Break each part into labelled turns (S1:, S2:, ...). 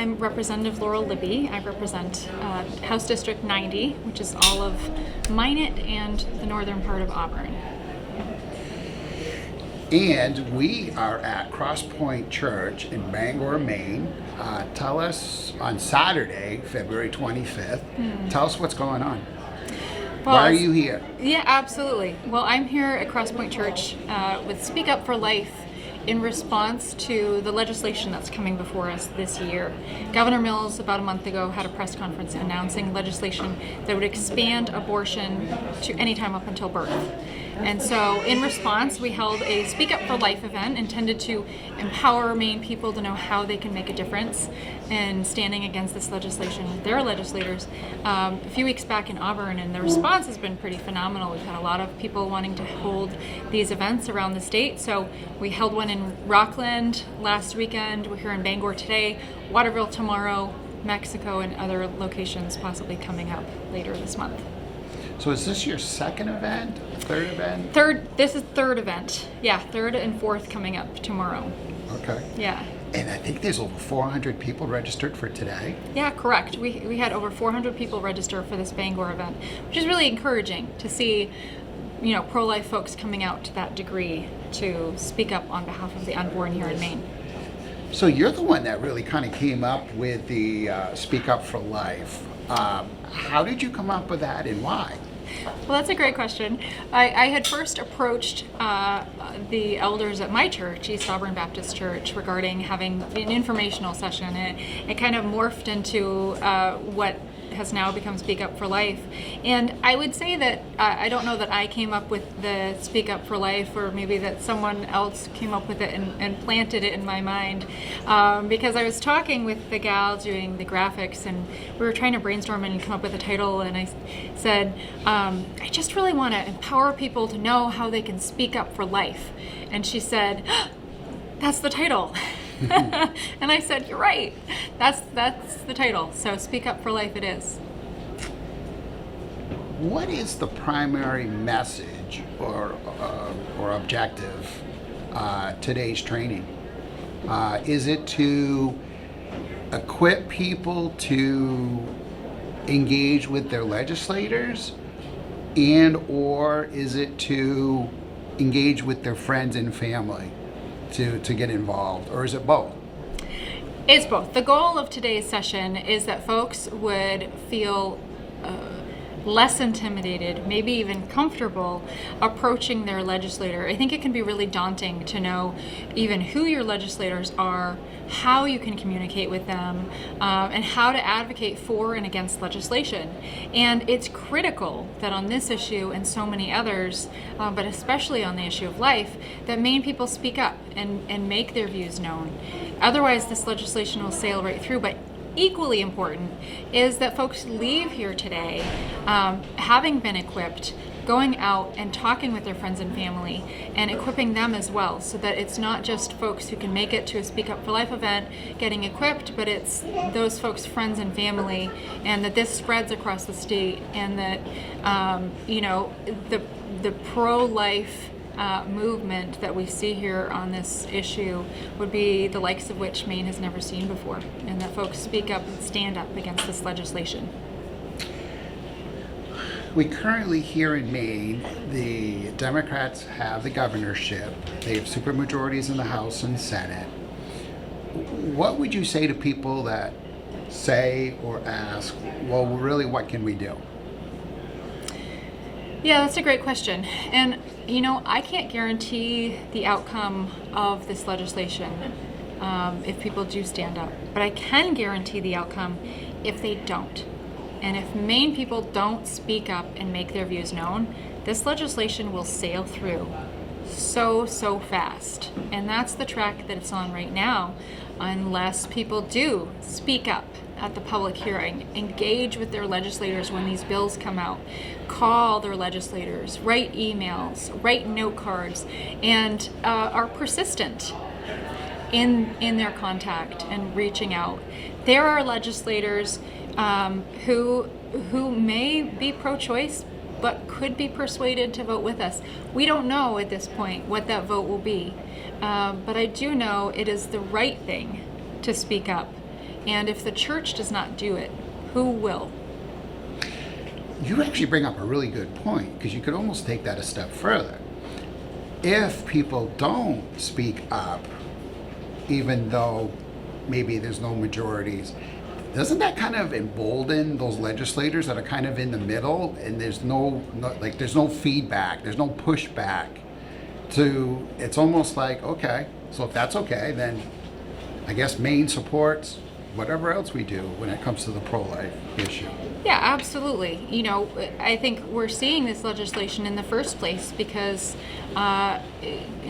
S1: I'm Representative Laurel Libby. I represent House District 90, which is all of Minot and the northern part of Auburn.
S2: And we are at Crosspoint Church in Bangor, Maine. Tell us on Saturday, February 25th, tell us what's going on.
S1: Well,
S2: why are you here?
S1: Yeah, absolutely. Well, I'm here at Crosspoint Church with Speak Up for Life in response to the legislation that's coming before us this year. Governor Mills, about a month ago, had a press conference announcing legislation that would expand abortion to any time up until birth. And so in response, we held a Speak Up for Life event intended to empower Maine people to know how they can make a difference in standing against this legislation with their legislators a few weeks back in Auburn, and the response has been pretty phenomenal. We've had a lot of people wanting to hold these events around the state. So we held one in Rockland last weekend. We're here in Bangor today, Waterville tomorrow, Mexico, and other locations possibly coming up later this month.
S2: So is this your second event, third event?
S1: This is third event. Yeah, third and fourth coming up tomorrow.
S2: Okay.
S1: Yeah.
S2: And I think there's over 400 people registered for today.
S1: Yeah, correct. We had over 400 people register for this Bangor event, which is really encouraging to see, pro-life folks coming out to that degree to speak up on behalf of the unborn here in Maine.
S2: So you're the one that really kind of came up with the Speak Up for Life. How did you come up with that and why?
S1: Well, that's a great question. I had first approached the elders at my church, East Auburn Baptist Church, regarding having an informational session. It kind of morphed into what has now become Speak Up for Life. And I would say that I don't know that I came up with the Speak Up for Life, or maybe that someone else came up with it and planted it in my mind, because I was talking with the gal doing the graphics, and we were trying to brainstorm and come up with a title, and I said, I just really want to empower people to know how they can speak up for life. And she said, that's the title. And I said, you're right. That's the title. So Speak Up for Life it is.
S2: What is the primary message or objective today's training? Is it to equip people to engage with their legislators, or is it to engage with their friends and family to get involved, or is it both?
S1: It's both. The goal of today's session is that folks would feel less intimidated, maybe even comfortable approaching their legislator. I think it can be really daunting to know even who your legislators are, how you can communicate with them, and how to advocate for and against legislation. And it's critical that on this issue and so many others, but especially on the issue of life, that Maine people speak up and make their views known. Otherwise, this legislation will sail right through. But equally important is that folks leave here today having been equipped, going out and talking with their friends and family and equipping them as well, so that it's not just folks who can make it to a Speak Up for Life event getting equipped, but it's those folks' friends and family, and that this spreads across the state, and that the pro-life movement that we see here on this issue would be the likes of which Maine has never seen before, and that folks speak up and stand up against this legislation.
S2: We currently here in Maine, the Democrats have the governorship. They have supermajorities in the House and Senate. What would you say to people that say or ask, well, really, what can we do?
S1: Yeah, that's a great question. And, I can't guarantee the outcome of this legislation if people do stand up. But I can guarantee the outcome if they don't. And if Maine people don't speak up and make their views known, this legislation will sail through so fast. And that's the track that it's on right now, unless people do speak up at the public hearing, engage with their legislators when these bills come out, call their legislators, write emails, write note cards, and are persistent in their contact and reaching out. There are legislators who may be pro-choice but could be persuaded to vote with us. We don't know at this point what that vote will be, but I do know it is the right thing to speak up And if the church does not do it, who will?
S2: You actually bring up a really good point, because you could almost take that a step further. If people don't speak up, even though maybe there's no majorities, doesn't that kind of embolden those legislators that are kind of in the middle, and there's no feedback, there's no pushback to, it's almost like, okay, so if that's okay, then I guess Maine supports whatever else we do when it comes to the pro-life issue.
S1: Yeah, absolutely. You know, I think we're seeing this legislation in the first place because I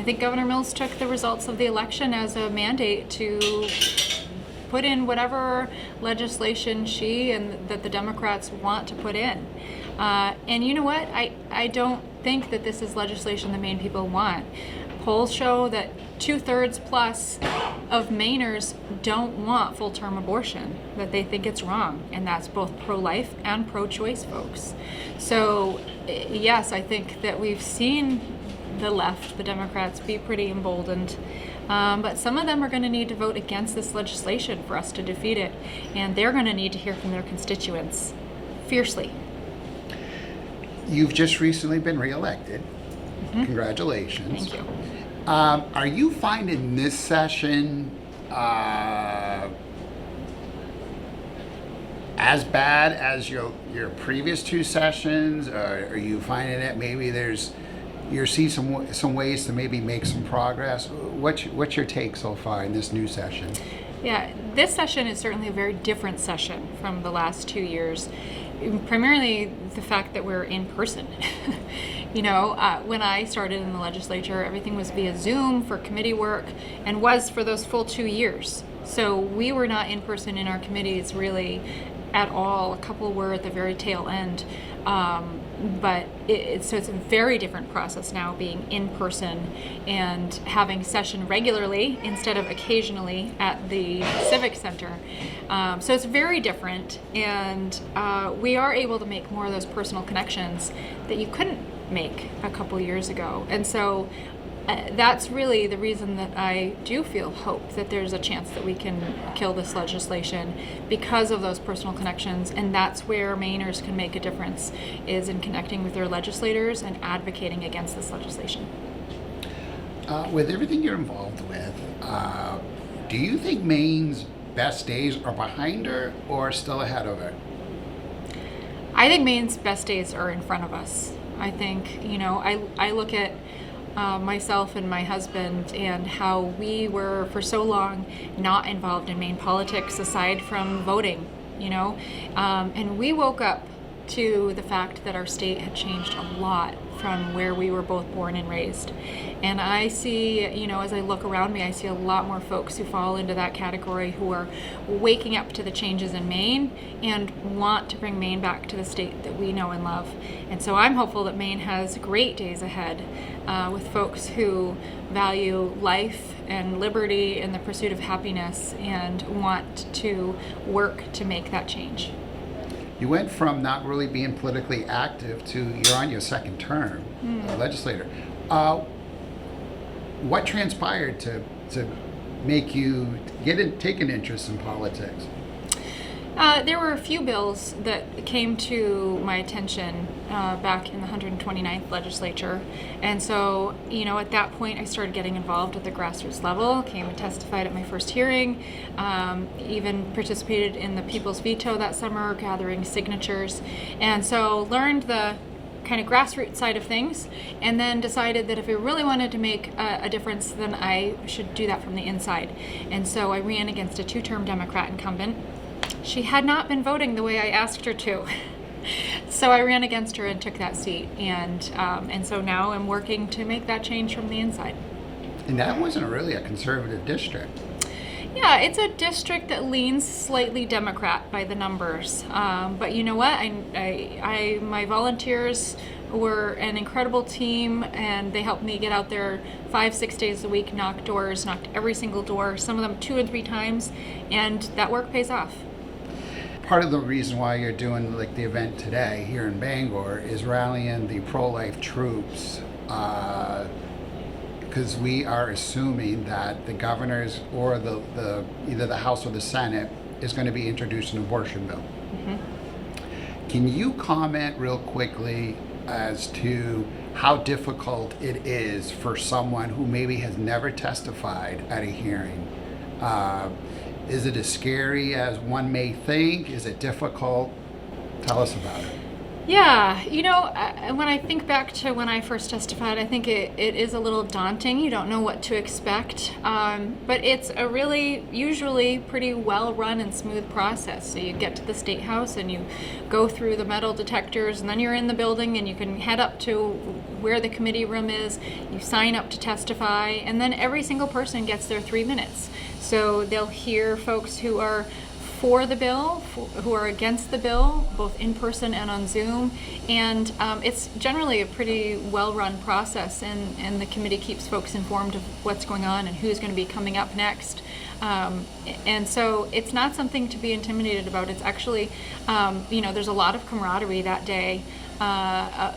S1: think Governor Mills took the results of the election as a mandate to put in whatever legislation she and that the Democrats want to put in. And you know what? I don't think that this is legislation the Maine people want. Polls show that 2/3 plus of Mainers don't want full-term abortion, that they think it's wrong, and that's both pro-life and pro-choice folks. So yes, I think that we've seen the left, the Democrats, be pretty emboldened, but some of them are going to need to vote against this legislation for us to defeat it, and they're going to need to hear from their constituents fiercely.
S2: You've just recently been reelected.
S1: Mm-hmm.
S2: Congratulations.
S1: Thank you.
S2: Are you finding this session as bad as your previous two sessions? Are you finding that maybe you see some ways to maybe make some progress? What's your take so far in this new session?
S1: Yeah, this session is certainly a very different session from the last 2 years. Primarily the fact that we're in person. You know, when I started in the legislature, everything was via Zoom for committee work and was for those full 2 years. So we were not in person in our committees really at all. A couple were at the very tail end. But so it's a very different process now, being in person and having session regularly instead of occasionally at the Civic Center. So it's very different, and we are able to make more of those personal connections that you couldn't make a couple years ago. And so that's really the reason that I do feel hope that there's a chance that we can kill this legislation, because of those personal connections. And that's where Mainers can make a difference, is in connecting with their legislators and advocating against this legislation.
S2: With everything you're involved with, do you think Maine's best days are behind her or still ahead of her?
S1: I think Maine's best days are in front of us. I think, you know, I look at myself and my husband and how we were for so long not involved in Maine politics aside from voting, you know, and we woke up to the fact that our state had changed a lot from where we were both born and raised. And I see, you know, as I look around me, I see a lot more folks who fall into that category, who are waking up to the changes in Maine and want to bring Maine back to the state that we know and love. And so I'm hopeful that Maine has great days ahead with folks who value life and liberty and the pursuit of happiness and want to work to make that change.
S2: You went from not really being politically active to you're on your second term legislator. What transpired to make you take an interest in politics?
S1: There were a few bills that came to my attention back in the 129th legislature. And so, you know, at that point I started getting involved at the grassroots level, came and testified at my first hearing, even participated in the People's Veto that summer, gathering signatures. And so learned the kind of grassroots side of things, and then decided that if I really wanted to make a difference, then I should do that from the inside. And so I ran against a 2-term Democrat incumbent. She had not been voting the way I asked her to. So I ran against her and took that seat. And so now I'm working to make that change from the inside.
S2: And that wasn't really a conservative district.
S1: Yeah, it's a district that leans slightly Democrat by the numbers. But you know what? My volunteers were an incredible team, and they helped me get out there 5-6 days a week, knocked every single door, some of them 2 and 3 times, and that work pays off.
S2: Part of the reason why you're doing like the event today here in Bangor is rallying the pro-life troops, because we are assuming that the governors or the either the House or the Senate is going to be introduced an abortion bill. Can you comment real quickly as to how difficult it is for someone who maybe has never testified at a hearing? Is it as scary as one may think? Is it difficult? Tell us about it.
S1: Yeah, when I think back to when I first testified, I think it is a little daunting. You don't know what to expect, but it's a really, usually pretty well-run and smooth process. So you get to the State House and you go through the metal detectors, and then you're in the building and you can head up to where the committee room is. You sign up to testify, and then every single person gets their 3 minutes. So they'll hear folks who are for the bill, who are against the bill, both in person and on Zoom, and it's generally a pretty well-run process, and the committee keeps folks informed of what's going on and who's going to be coming up next. And so it's not something to be intimidated about. It's actually, there's a lot of camaraderie that day.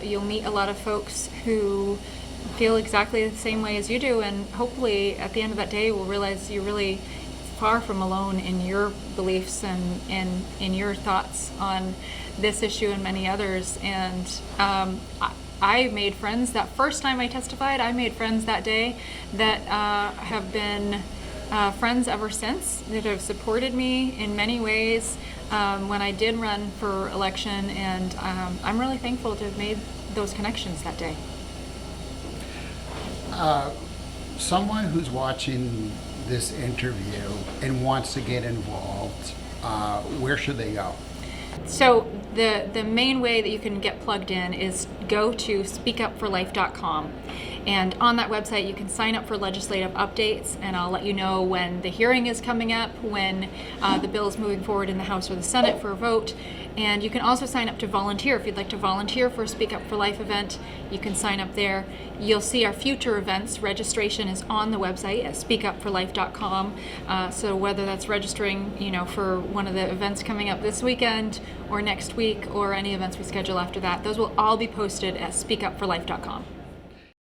S1: You'll meet a lot of folks who feel exactly the same way as you do, and hopefully at the end of that day we'll realize you're really far from alone in your beliefs and in your thoughts on this issue and many others. And I made friends that first time I testified. I made friends that day that have been friends ever since, that have supported me in many ways when I did run for election, and I'm really thankful to have made those connections that day.
S2: Someone who's watching this interview and wants to get involved, where should they go?
S1: So the main way that you can get plugged in is go to speakupforlife.com. And on that website, you can sign up for legislative updates, and I'll let you know when the hearing is coming up, when the bill is moving forward in the House or the Senate for a vote. And you can also sign up to volunteer. If you'd like to volunteer for a Speak Up for Life event, you can sign up there. You'll see our future events. Registration is on the website at speakupforlife.com. So whether that's registering, for one of the events coming up this weekend or next week, or any events we schedule after that, those will all be posted at speakupforlife.com.